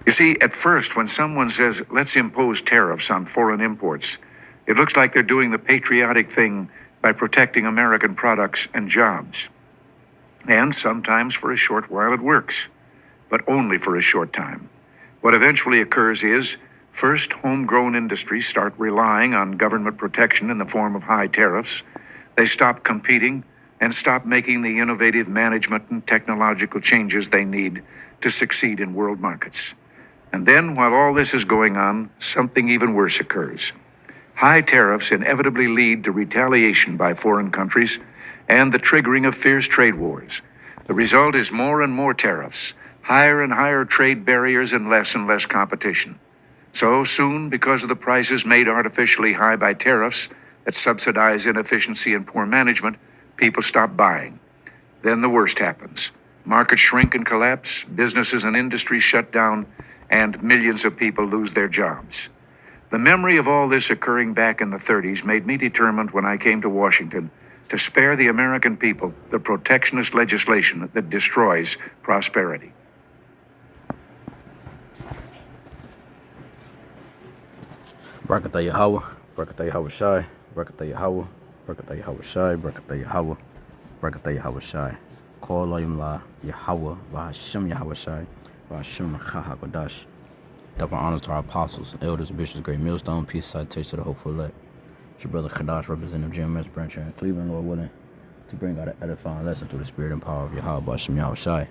You see, at first, when someone says, let's impose tariffs on foreign imports, it looks like they're doing the patriotic thing by protecting American products and jobs. And sometimes for a short while it works, but only for a short time. What eventually occurs is, first, homegrown industries start relying on government protection in the form of high tariffs. They stop competing and stop making the innovative management and technological changes they need to succeed in world markets. And then, while all this is going on, something even worse occurs. High tariffs inevitably lead to retaliation by foreign countries and the triggering of fierce trade wars. The result is more and more tariffs, higher and higher trade barriers, and less competition. So soon, because of the prices made artificially high by tariffs that subsidize inefficiency and poor management, people stop buying. Then the worst happens. Markets shrink and collapse, businesses and industries shut down, and millions of people lose their jobs. The memory of all this occurring back in the 30s made me determined when I came to Washington to spare the American people the protectionist legislation that destroys prosperity. Barakatah Yahawah, Barakatah YAHAWASHI, Barakatah Yahawah, Barakatah YAHAWASHI, Barakatah Yahawah, Barakatah YAHAWASHI. Call LAIWALAMYAM, YAHAWAH, BAHASHAM, YAHAWASHI, BAHASHAM, HAQADASH. Double honors to our apostles, elders, bishops, great millstone, peace, citation to the hopeful elect. It's your brother HAQADASH, representing GMS branch here in Cleveland, Lord willing, to bring out an edifying lesson through the spirit and power of YAHAWAH, YAHAWASHI.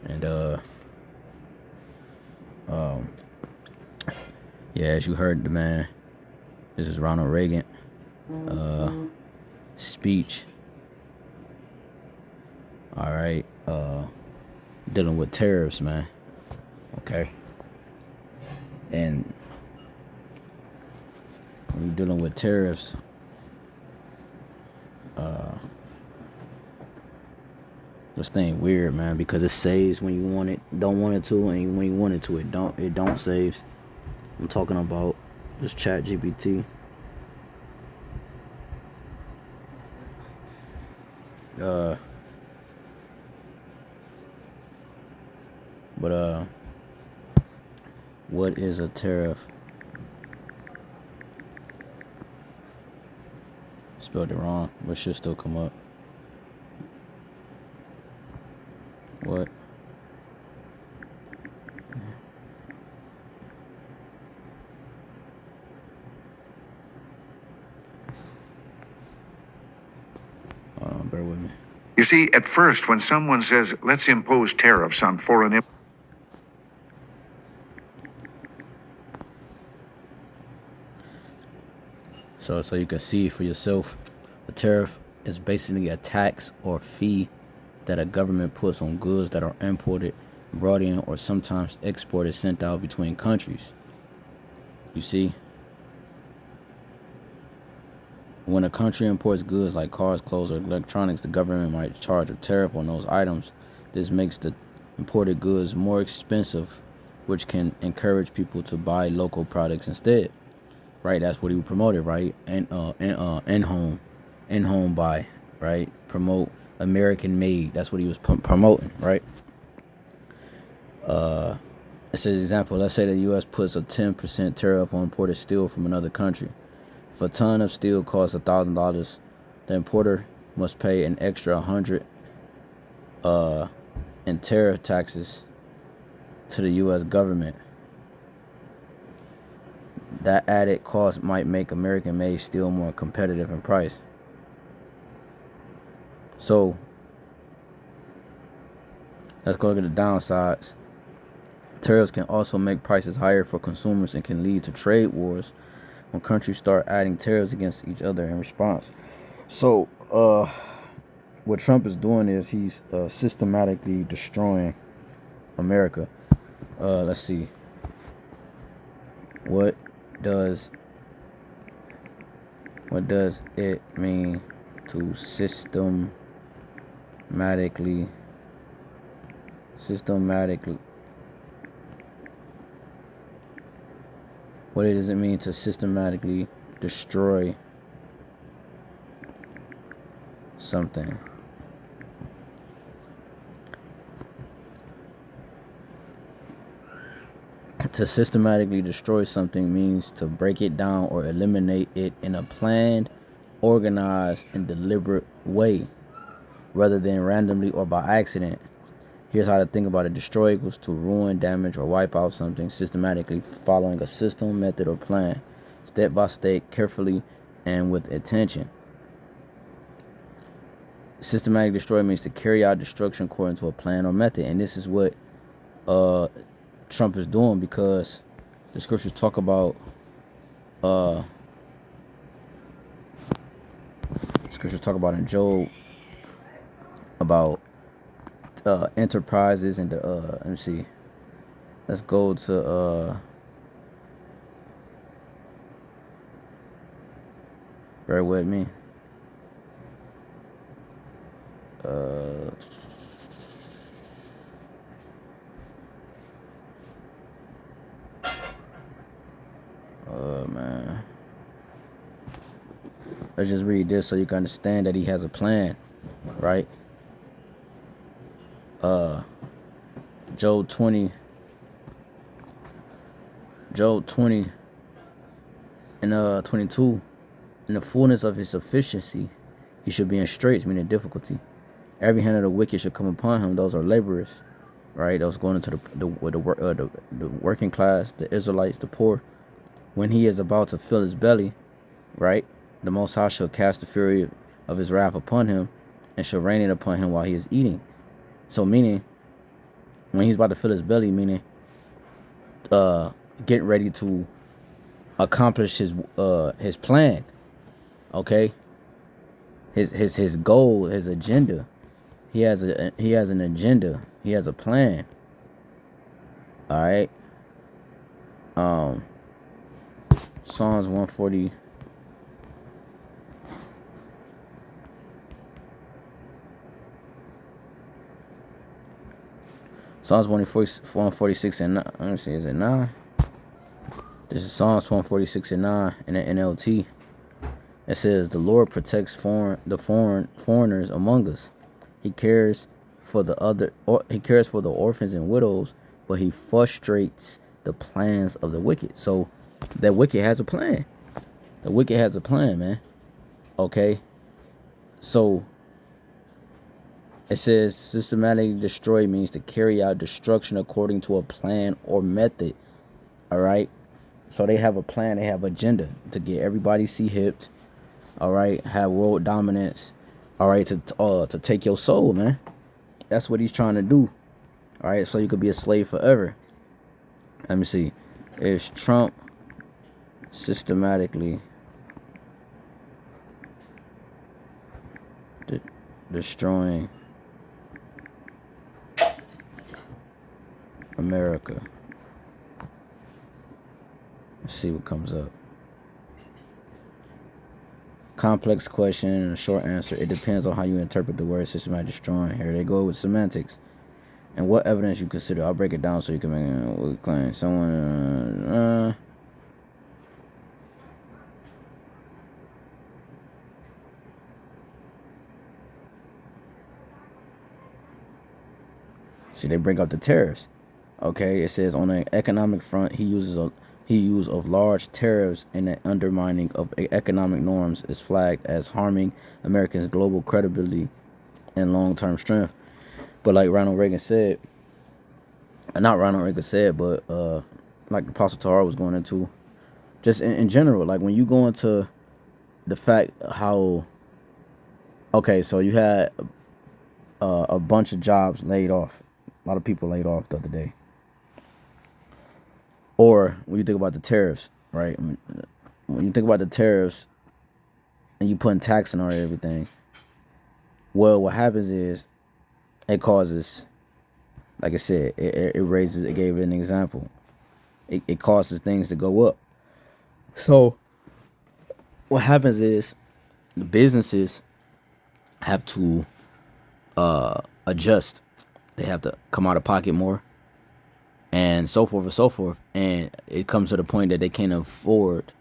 And yeah, as you heard the man, this is Ronald Reagan speech. All right, dealing with tariffs, man. Okay, and when you're dealing with tariffs, this thing weird, man, because it saves when you want it, don't want it to, and when you want it to, it don't saves. I'm talking about this chat GPT. But what is a tariff? Spelled it wrong, but should still come up. What? Hold on, bear with me. You see, at first, when someone says, let's impose tariffs on foreign imports, So you can see for yourself, a tariff is basically a tax or fee that a government puts on goods that are imported, brought in, or sometimes exported, sent out between countries. You see, when a country imports goods like cars, clothes, or electronics, the government might charge a tariff on those items. This makes the imported goods more expensive, which can encourage people to buy local products instead. Right, that's what he promoted, right? And in-home buy, right? Promote American made. That's what he was promoting, right? It's an example. Let's say the U.S. puts a 10% tariff on imported steel from another country. If a ton of steel costs $1,000, the importer must pay an extra $100 in tariff taxes to the U.S. government. That added cost might make American-made steel more competitive in price. So let's go look at the downsides. Tariffs can also make prices higher for consumers and can lead to trade wars when countries start adding tariffs against each other in response. So what Trump is doing is he's systematically destroying America. Let's see. What does it mean to systematically what does it mean to systematically destroy something? To systematically destroy something means to break it down or eliminate it in a planned, organized, and deliberate way, rather than randomly or by accident. Here's how to think about it. Destroy equals to ruin, damage, or wipe out something systematically, following a system, method, or plan, step by step, carefully, and with attention. Systematic destroy means to carry out destruction according to a plan or method, and this is what Trump is doing, because the scriptures talk about in Job about enterprises and let me see. Let's go to bear with me. Man. Let's just read this so you can understand that he has a plan, right? Job 20 and 22. In the fullness of his sufficiency, he should be in straits, meaning difficulty. Every hand of the wicked should come upon him. Those are laborers, right? Those going into the working class, the Israelites, the poor. When he is about to fill his belly, right, the Most High shall cast the fury of his wrath upon him, and shall rain it upon him while he is eating. So meaning, when he's about to fill his belly, meaning getting ready to accomplish his plan, okay, his goal, his agenda. He has an agenda. He has a plan. All right. Psalms 140. Psalms 146 and 9. Let me see, is it 9? This is Psalms 146 and 9 in the NLT. It says, "The Lord protects foreigners among us. He cares for the orphans and widows, but he frustrates the plans of the wicked." So that wicked has a plan. The wicked has a plan, man. Okay. So it says systematically destroy means to carry out destruction according to a plan or method. All right. So they have a plan. They have agenda to get everybody hipped. All right. Have world dominance. All right. To take your soul, man. That's what he's trying to do. All right. So you could be a slave forever. Let me see. Is Trump systematically destroying America? Let's see what comes up. Complex question and a short answer. It depends on how you interpret the word systematic destroying. Here they go with semantics. And what evidence you consider. I'll break it down so you can make a claim. Someone see, they bring up the tariffs. Okay, it says on the economic front, he use of large tariffs and the undermining of economic norms is flagged as harming Americans' global credibility and long-term strength. But like Ronald Reagan said, not Ronald Reagan said, but like the Apostle Tahar was going into, just in general, like when you go into the fact how, okay, so you had a bunch of jobs laid off, a lot of people laid off the other day. Or when you think about the tariffs, right? When you think about the tariffs and you putting taxing on everything, well, what happens is it causes, like I said, it raises, it gave an example. It causes things to go up. So what happens is the businesses have to adjust. They have to come out of pocket more. And so forth and so forth. And it comes to the point that they can't afford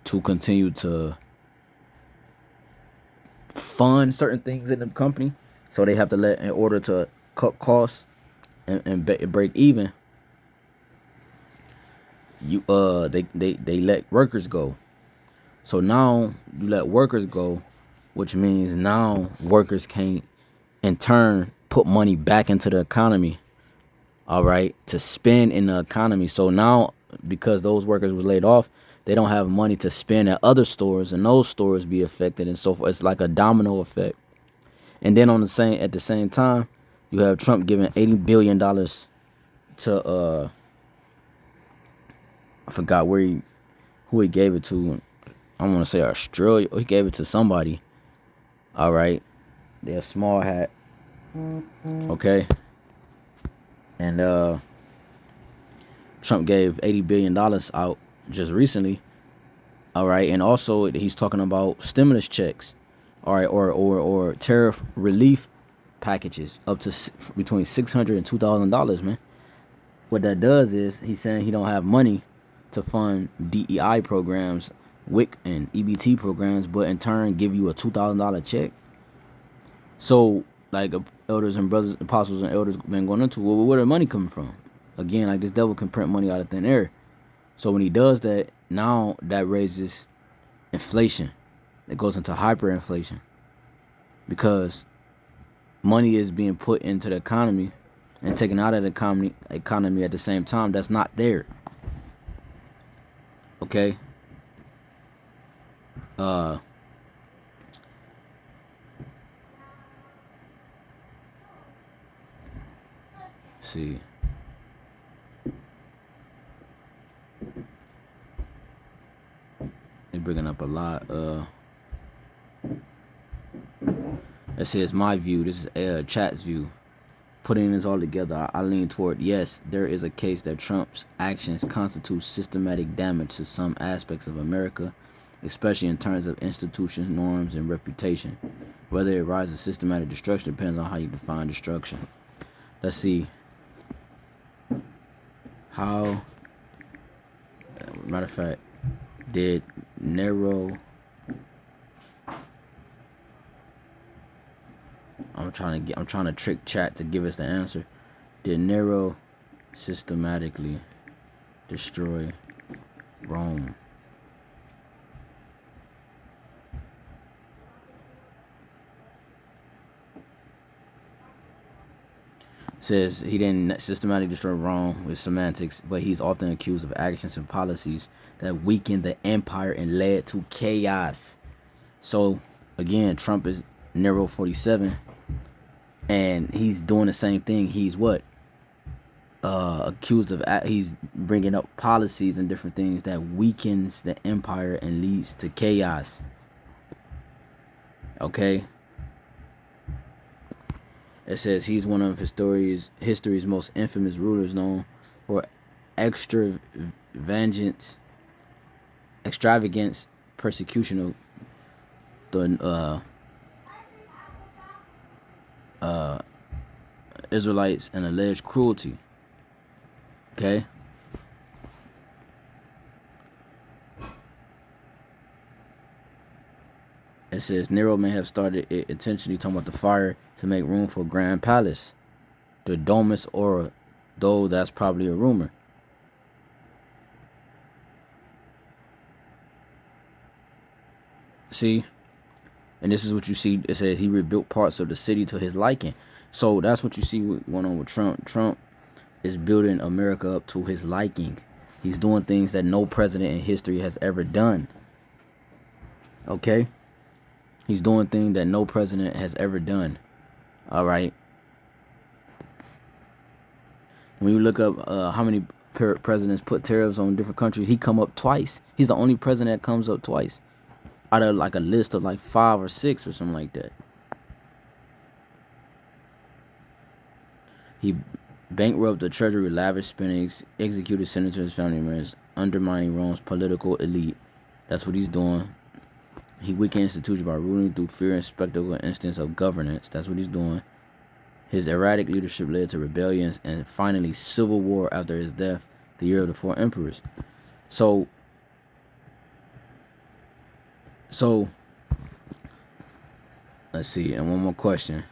to continue to fund certain things in the company. So they have to in order to cut costs and break even, they let workers go. So now you let workers go, which means now workers can't in turn put money back into the economy, all right, to spend in the economy. So now, because those workers was laid off, they don't have money to spend at other stores, and those stores be affected and so forth. It's like a domino effect. And then at the same time, you have Trump giving $80 billion to I forgot who he gave it to. I want to say Australia. He gave it to somebody. All right, they're a small hat. Okay. And Trump gave $80 billion out just recently. All right, and also he's talking about stimulus checks, all right, or tariff relief packages up to between $600 and $2,000, man. What that does is he's saying he don't have money to fund DEI programs, WIC and EBT programs, but in turn give you a $2,000 check. So like elders and brothers, apostles and elders been going into, well, where the money coming from? Again, like this devil can print money out of thin air. So when he does that, now that raises inflation. It goes into hyperinflation because money is being put into the economy and taken out of the economy at the same time. That's not there. Okay. See. They're bringing up a lot. It says my view. This is chat's view. Putting this all together, I lean toward yes, there is a case that Trump's actions constitute systematic damage to some aspects of America, especially in terms of institutions, norms, and reputation. Whether it rises systematic destruction depends on how you define destruction. Let's see. How, matter of fact, did Nerro, I'm trying to trick chat to give us the answer. Did Nerro systematically destroy Rome? Says he didn't systematically destroy Rome with semantics, but he's often accused of actions and policies that weakened the empire and led to chaos. So again, Trump is Nerro47, and he's doing the same thing. He's what? Accused of he's bringing up policies and different things that weakens the empire and leads to chaos. Okay. It says he's one of history's most infamous rulers, known for extravagance, persecution of the Israelites and alleged cruelty. Okay. It says Nero may have started it intentionally, talking about the fire to make room for Grand Palace, the Domus Aura, though that's probably a rumor. See? And this is what you see. It says he rebuilt parts of the city to his liking. So that's what you see going on with Trump. Trump is building America up to his liking. He's doing things that no president in history has ever done. Okay? He's doing things that no president has ever done. All right? When you look up how many presidents put tariffs on different countries, he come up twice. He's the only president that comes up twice out of like a list of like 5 or 6 or something like that. He bankrupted the treasury, lavish spending, executed senators, family members, undermining Rome's political elite. That's what he's doing. He weakened institutions by ruling through fear and spectacle and instance of governance. That's what he's doing. His erratic leadership led to rebellions and finally civil war after his death, the year of the 4 emperors. So let's see, and one more question.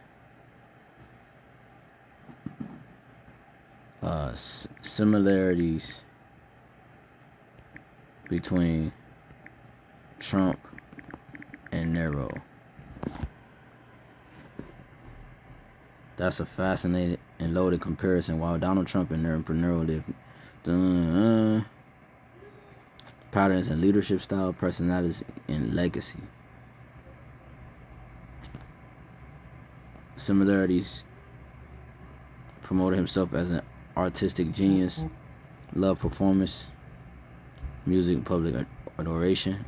Similarities between Trump and Nerro. That's a fascinating and loaded comparison. While Donald Trump and Nerro live patterns in leadership style, personalities, and legacy. Similarities: promoted himself as an artistic genius, loved performance, music, and public adoration.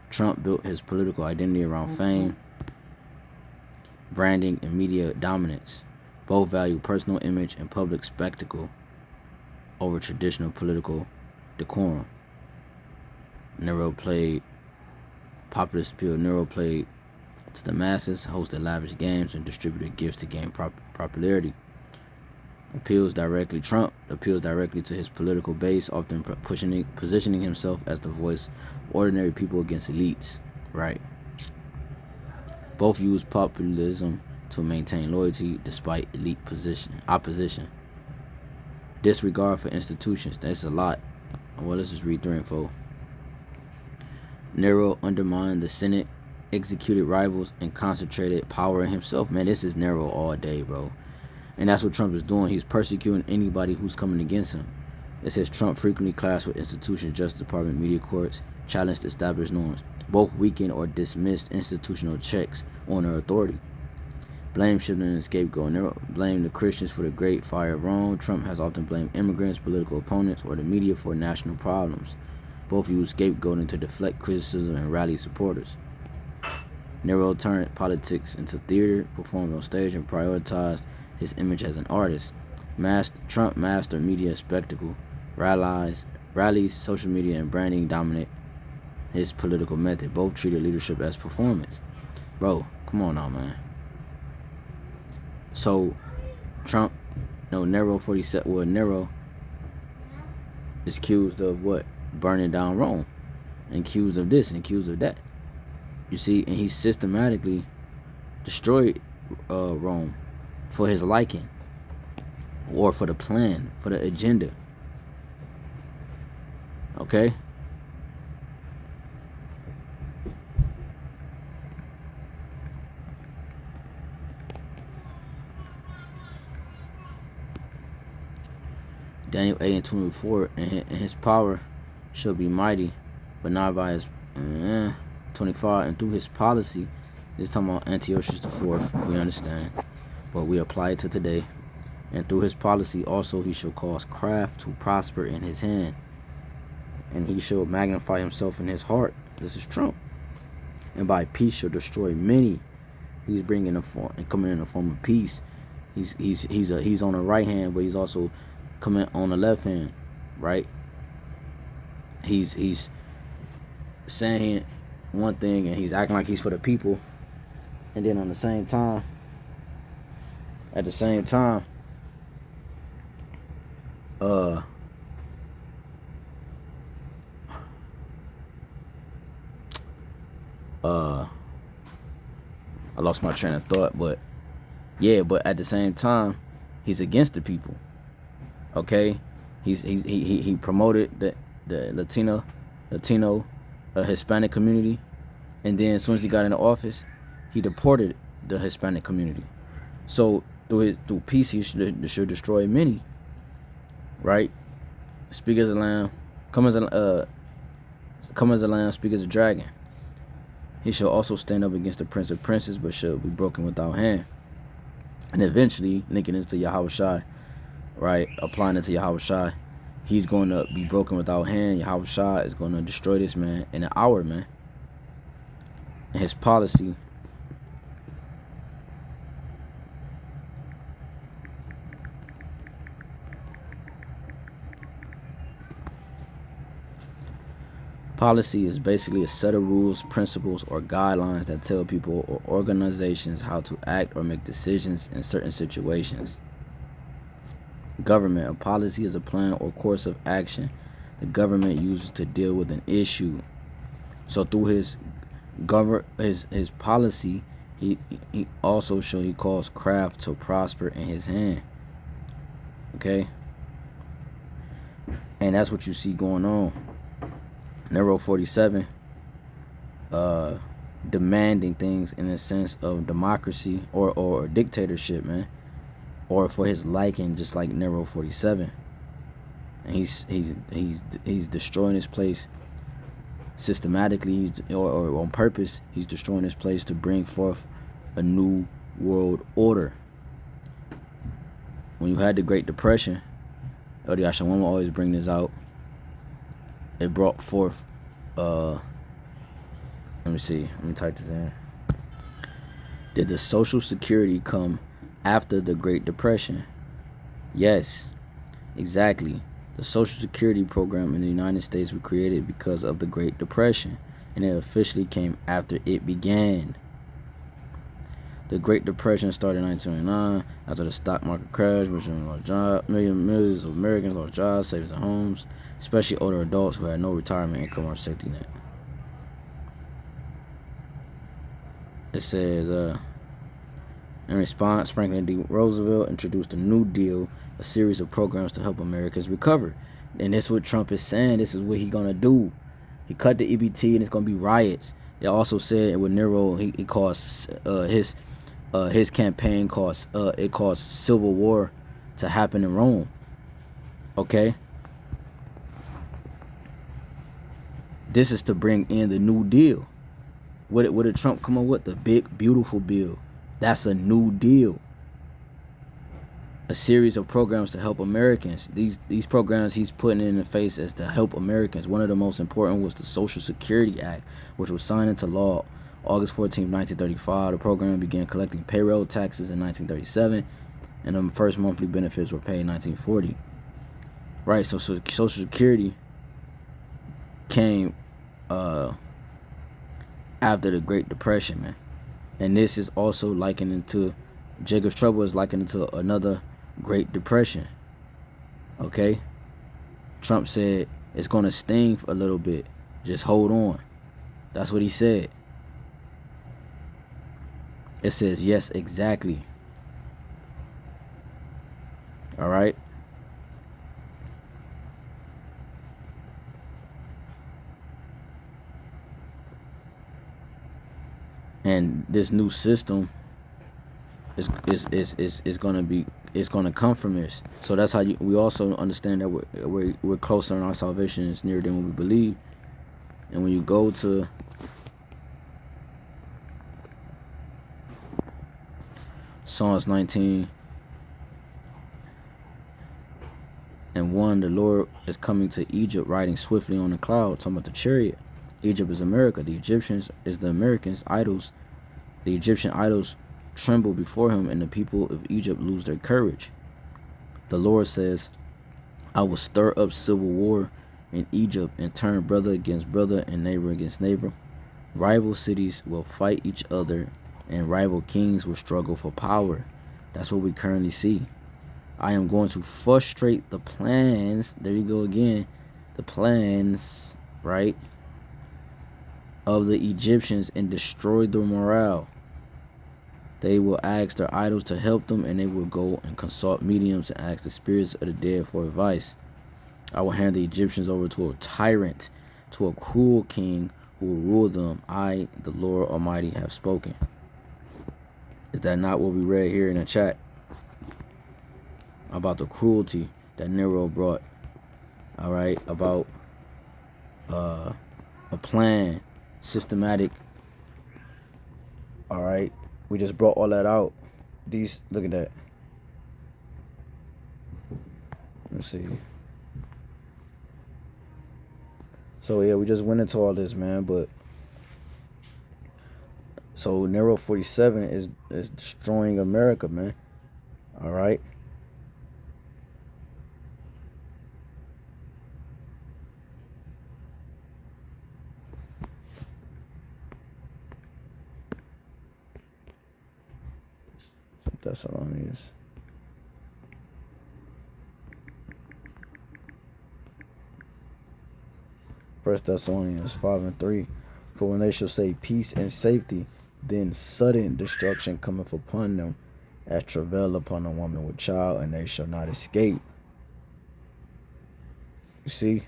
Trump built his political identity around fame, branding, and media dominance. Both value personal image and public spectacle over traditional political decorum. Nerro played populist appeal. Nerro played to the masses, hosted lavish games, and distributed gifts to gain popularity. Trump appeals directly to his political base, often positioning himself as the voice of ordinary people against elites. Right. Both use populism to maintain loyalty despite elite opposition. Disregard for institutions. That's a lot. Well, let's just read 3 and 4. Nerro undermined the Senate, executed rivals, and concentrated power in himself. Man, this is Nerro all day, bro. And that's what Trump is doing. He's persecuting anybody who's coming against him. It says Trump frequently clashed with institutions, Justice Department, media courts, challenged established norms. Both weakened or dismissed institutional checks on their authority. Blame shifting and scapegoat. Nerro blamed the Christians for the Great Fire of Rome. Trump has often blamed immigrants, political opponents, or the media for national problems. Both use scapegoating to deflect criticism and rally supporters. Nerro turned politics into theater, performed on stage, and prioritized his image as an artist. Trump mastered media spectacle, rallies, social media, and branding dominate his political method. Both treated leadership as performance. Bro, come on now, man. So, Nerro is accused of what? Burning down Rome. And accused of this and accused of that. You see, and he systematically destroyed Rome for his liking, or for the plan, for the agenda. Okay? Daniel 8:24, and his power shall be mighty, but not by his 25, and through his policy. It's talking about Antiochus IV, we understand, but we apply it to today. And through his policy also he shall cause craft to prosper in his hand, and he shall magnify himself in his heart. This is Trump. And by peace shall destroy many. He's bringing coming in the form of peace. He's on the right hand, but he's also coming on the left hand, right? He's saying one thing and he's acting like he's for the people, and then at the same time, I lost my train of thought, but at the same time, he's against the people. Okay, he promoted the Latino, Hispanic community, and then as soon as he got into office, he deported the Hispanic community. So through peace, he should destroy many. Right? Speak as a lamb, come as a lamb, speak as a dragon. He shall also stand up against the prince of princes, but shall be broken without hand. And eventually, linking this to YAHAWASHI, right? Applying it to YAHAWASHI, he's going to be broken without hand. YAHAWASHI is going to destroy this man in an hour, man. And his policy is basically a set of rules, principles, or guidelines that tell people or organizations how to act or make decisions in certain situations. Government. A policy is a plan or course of action the government uses to deal with an issue. So through his policy, he also he calls craft to prosper in his hand. Okay? And that's what you see going on. Nerro47 demanding things in a sense of democracy or dictatorship, man, or for his liking, just like Nerro47. And he's destroying his place systematically, or on purpose. He's destroying his place to bring forth a new world order. When you had the Great Depression, AHBANAWA always bring this out. It brought forth, let me see, let me type this in. Did the Social Security come after the Great Depression? Yes, exactly. The Social Security program in the United States was created because of the Great Depression, and it officially came after it began. The Great Depression started in 1929 after the stock market crash, which millions of Americans lost jobs, savings, and homes, especially older adults who had no retirement income or safety net. It says, in response, Franklin D. Roosevelt introduced a New Deal, a series of programs to help Americans recover. And this is what Trump is saying. This is what he's going to do. He cut the EBT and it's going to be riots. They also said with Nero, he caused his campaign caused civil war to happen in Rome. Okay? This is to bring in the New Deal. What did Trump come up with? The big, beautiful bill. That's a New Deal. A series of programs to help Americans. These programs he's putting in the face as to help Americans. One of the most important was the Social Security Act, which was signed into law August 14, 1935. The program began collecting payroll taxes in 1937, and the first monthly benefits were paid in 1940. Right, so Social Security came after the Great Depression, man. And this is also likened to, Jacob's Trouble is likened to another Great Depression. Okay? Trump said it's going to sting for a little bit. Just hold on. That's what he said. It says, yes, exactly. All right? And this new system is gonna come from this. So that's how we also understand that we're closer in our salvation. It's nearer than what we believe. And when you go to Psalms 19:1, the Lord is coming to Egypt riding swiftly on a cloud, talking about the chariot. Egypt is America. The Egyptians is the Americans' idols. The Egyptian idols tremble before him, and the people of Egypt lose their courage. The Lord says, I will stir up civil war in Egypt and turn brother against brother and neighbor against neighbor. Rival cities will fight each other, and rival kings will struggle for power. That's what we currently see. I am going to frustrate the plans, there you go again, the plans, right, of the Egyptians and destroy their morale. They will ask their idols to help them, and they will go and consult mediums and ask the spirits of the dead for advice. I will hand the Egyptians over to a tyrant, to a cruel king who will rule them. I, the Lord Almighty, have spoken. Is that not what we read here in the chat? About the cruelty that Nero brought. All right, about a plan, systematic. All right, we just brought all that out. Look at that. Let me see. So yeah, we just went into all this, man. But so Nerro47 is destroying America, man. All right. Thessalonians. First Thessalonians 5:3. For when they shall say peace and safety, then sudden destruction cometh upon them, as travail upon a woman with child, and they shall not escape. You see?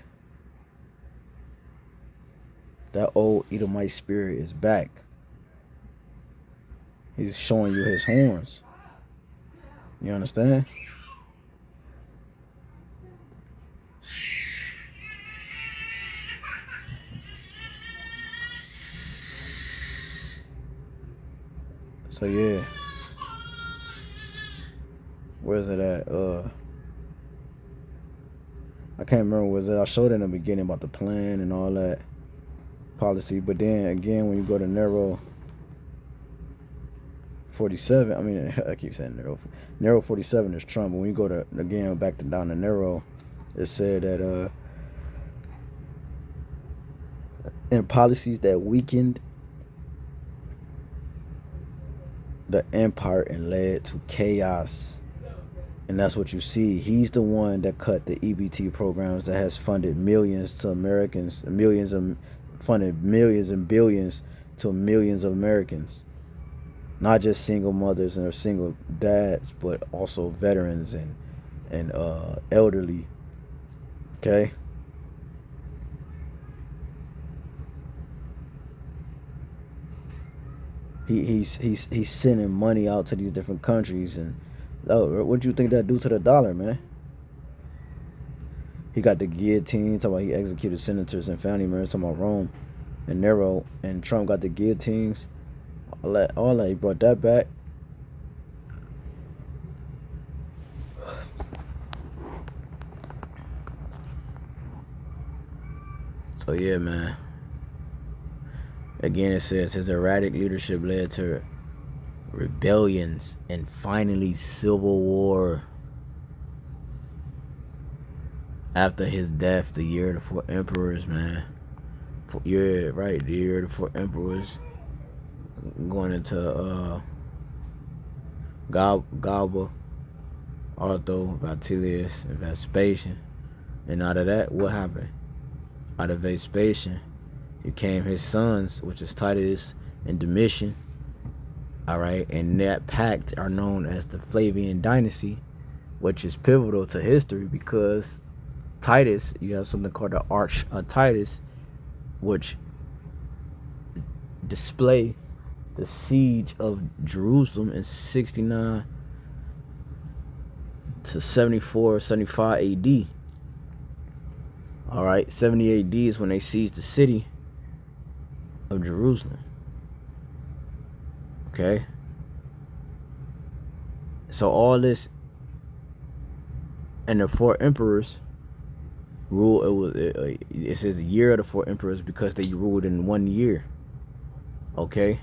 That old Edomite spirit is back. He's showing you his horns. You understand? So yeah. Where's it at? I can't remember what it was. I showed it in the beginning about the plan and all that policy, but then again, when you go to Nerro47, I mean, I keep saying Nerro47 is Trump. When you go to, again, back to down to Nerro, it said that in policies that weakened the empire and led to chaos. And that's what you see. He's the one that cut the EBT programs that has funded millions to Americans, funded millions and billions to millions of Americans. Not just single mothers and single dads, but also veterans and elderly. Okay? He's sending money out to these different countries, and what do you think that do to the dollar, man? He got the guillotine, talking about he executed senators and family members, talking about Rome and Nero, and Trump got the guillotines. All that, he brought that back. So yeah, man. Again, it says his erratic leadership led to rebellions and finally civil war. After his death, the year of the 4 emperors, man. Yeah, right, the year of the 4 emperors. Going into Galba, Artho, Vatilius, and Vespasian. And out of that, what happened? Out of Vespasian, came his sons, which is Titus and Domitian. Alright, and that pact are known as the Flavian dynasty, which is pivotal to history because Titus, you have something called the Arch of Titus, which display the siege of Jerusalem in 69 to 74, 75 AD. Alright, 70 AD is when they seized the city of Jerusalem. Okay? So all this, and the 4 emperors rule, it says the year of the 4 emperors because they ruled in 1 year. Okay?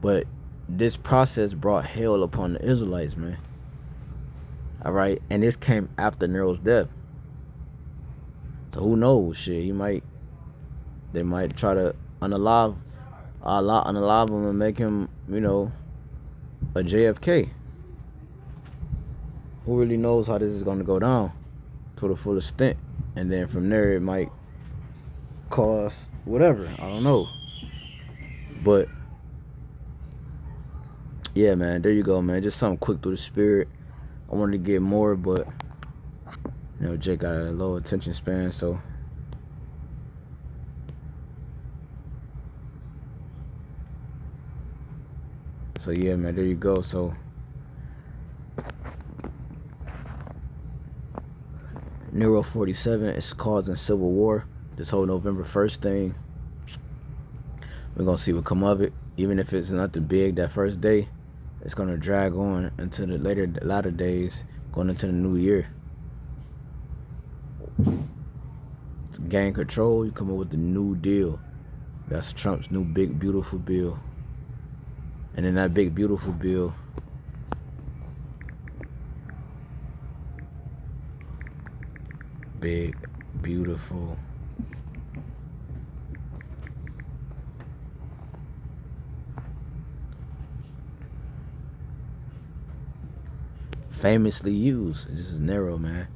But this process brought hell upon the Israelites, man. Alright? And this came after Nero's death. So who knows? Shit, they might try to unalive him and make him, you know, a JFK. Who really knows how this is going to go down to the full extent? And then from there, it might cause whatever. I don't know. But yeah, man, there you go, man. Just something quick through the spirit. I wanted to get more, but you know, Jake got a low attention span, so yeah, man, there you go. So Nerro47 is causing civil war. This whole November 1st thing, we're gonna see what come of it. Even if it's nothing big that first day, it's gonna drag on into the latter days, going into the new year. To gain control, you come up with the New Deal. That's Trump's new big beautiful bill. And in that big beautiful bill, big beautiful famously used. This is Nerro, man.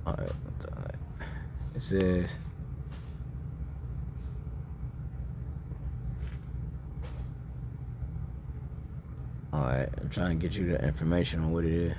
Alright. It says alright, I'm trying to get you the information on what it is.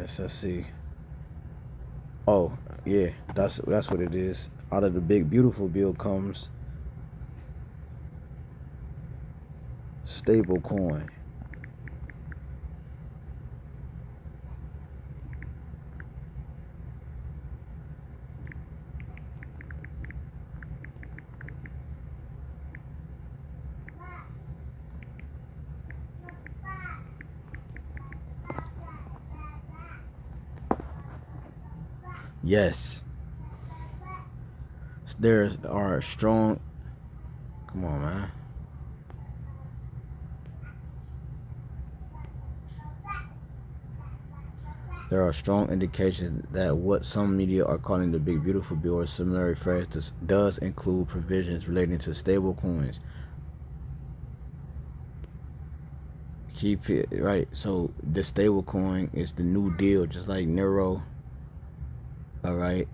Yes, let's see. Oh, yeah, that's what it is. Out of the big beautiful bill comes stable coin. Yes. There are strong. Come on, man. There are strong indications that what some media are calling the Big Beautiful Bill or similar phrase does include provisions relating to stable coins. Keep it right. So the stable coin is the new deal, just like Nerro, all right,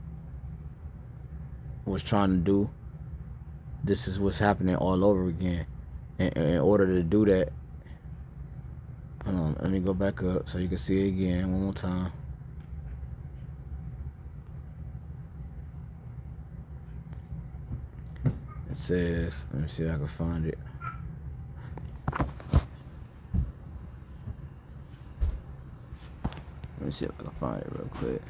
was trying to do. This is what's happening all over again. And in order to do that, hold on, let me go back up so you can see it again one more time. It says, let me see if I can find it. Let me see if I can find it real quick.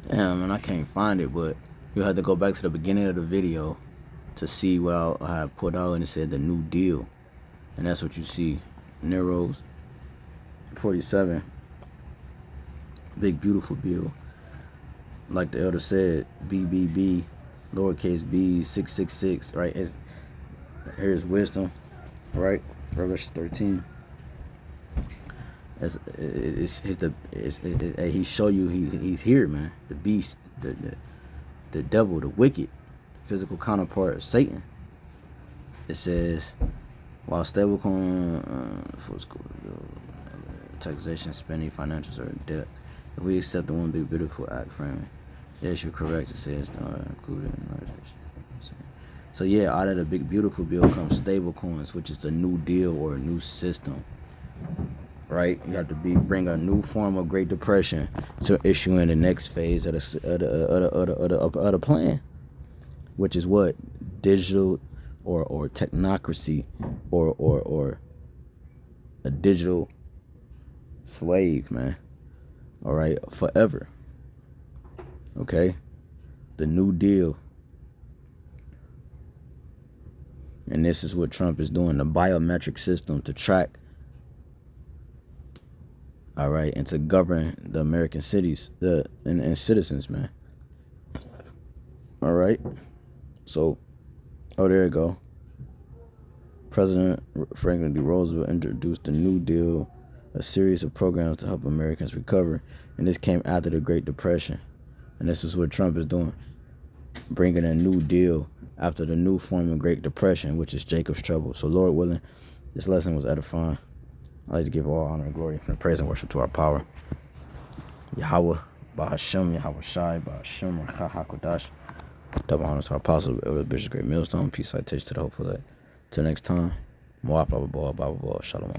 Damn, man, I can't find it, but you'll have to go back to the beginning of the video to see what I had put out, and it said the new deal. And that's what you see. Nerro47, big beautiful bill. Like the elder said, BBB, lowercase b, 666, right? Here's wisdom, right? Revelation 13. He show you he's here, man. The beast, the devil, the wicked, physical counterpart of Satan. It says, while stablecoin for school, taxation, spending, financials, or debt, if we accept the one big beautiful act framing, yes, you're correct. It says included in legislation. So yeah, out of the big beautiful bill comes stable coins, which is the new deal or a new system. Right, you have to bring a new form of Great Depression to issue in the next phase of the plan, which is what digital or technocracy or a digital slave, man. All right, forever. Okay, the New Deal, and this is what Trump is doing: the biometric system to track. All right, and to govern the American cities, and citizens, man. All right, so, oh, there you go. President Franklin D. Roosevelt introduced the New Deal, a series of programs to help Americans recover, and this came after the Great Depression, and this is what Trump is doing, bringing a new deal after the new form of Great Depression, which is Jacob's trouble. So, Lord willing, this lesson was edifying. I'd like to give all honor and glory and praise and worship to our power. YAHAWAH, BAHASHAM, YAHAWASHI, BAHASHAM, HAQADASH. Double honors to our apostle, Bishop Great Millstone. Peace, citation to the hopeful that. Till next time, Moab, blah, blah, blah, blah, blah, blah, shalom.